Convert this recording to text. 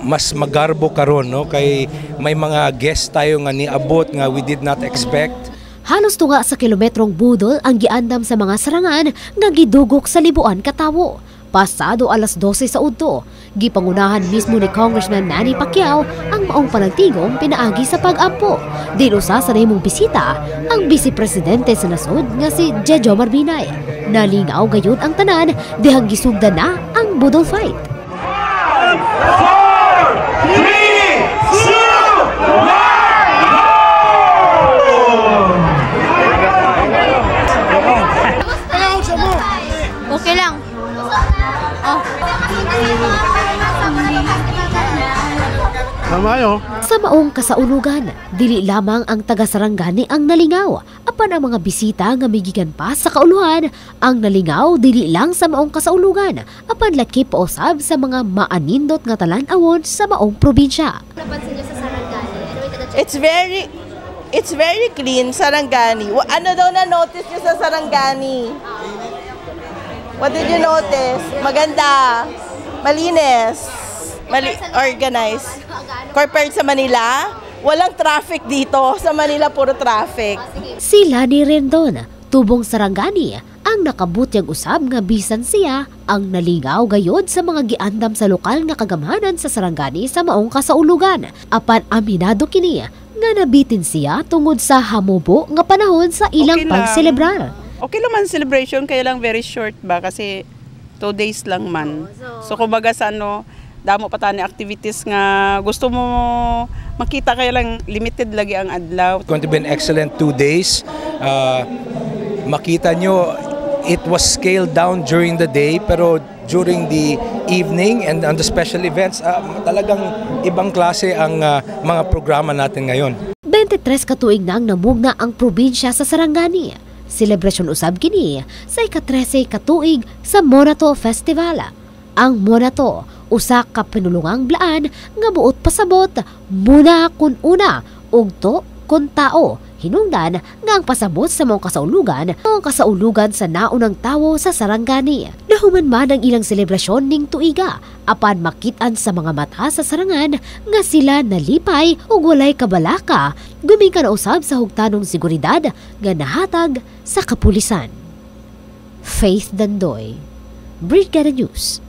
mas magarbo karon, no, kay may mga guest tayo nga niabot nga we did not expect. Halos tunga sa kilometrong budol ang giandam sa mga sarangan nga gidugok sa libuan ka tawo. Pasado alas 12 sa udto, gipangunahan mismo ni Congressman Manny Pacquiao ang maong panagtigom pinaagi sa pag-ampo. Dinusa sa nahimong bisita ang Vice Presidente sa nasod nga si Jejo Marbinay. Nalingaw gayud ang tanan dihang gisugdan na ang budol fight. 5, 4, 3, 2, 1. Okay lang. Oh. Sa maong kasaulugan, dili lamang ang taga-Sarangani ang nalingaw. Apan ang mga bisita nga migikan pa sa kauluhan, ang nalingaw dili lang sa maong kasaulugan, apan lakip pa usab sa mga maanindot nga talan-awon sa maong probinsya. Napansin niyo sa Sarangani? It's very clean, Sarangani. Ano daw na-notice niyo sa Sarangani? What did you notice? Maganda, malinis, organized. Compared sa Manila, walang traffic dito. Sa Manila, puro traffic. Si Lani Rendon, tubong Sarangani, ang nakabutyag usab nga bisan siya ang nalingaw gayod sa mga giandam sa lokal nga kagamhanan sa Sarangani sa maong kasaulugan. Apan aminado kini nga nabitin siya tungod sa hamubo nga panahon sa ilang pagselebrar. Okay lang man celebration, kaya lang very short ba kasi 2 days lang man. So kumbaga sa damo pa tani activities nga gusto mo makita, kaya lang limited lagi ang adlaw. It's going to be an excellent 2 days. Makita nyo, it was scaled down during the day, pero during the evening and on the special events, talagang ibang klase ang mga programa natin ngayon. 23 katuig nang namugna ang probinsya sa Sarangani. Selebrasyon usab kini sa ika-13 katuig sa Monato Festival. Ang Monato, usa ka pinulungang blaan nga buot pasabot muna kun una ug to kun tao. Hinungdan nga ang pasabot sa mga kasaulugan sa naunang tawo sa Sarangani. Nahuman man ang ilang selebrasyon ning tuiga, apan makit-an sa mga mata sa sarangan nga sila nalipay ug walay kabalaka, gumikan na usab sa hugtanong seguridad nga nahatag sa kapulisan. Faith Dandoy, Brigada News.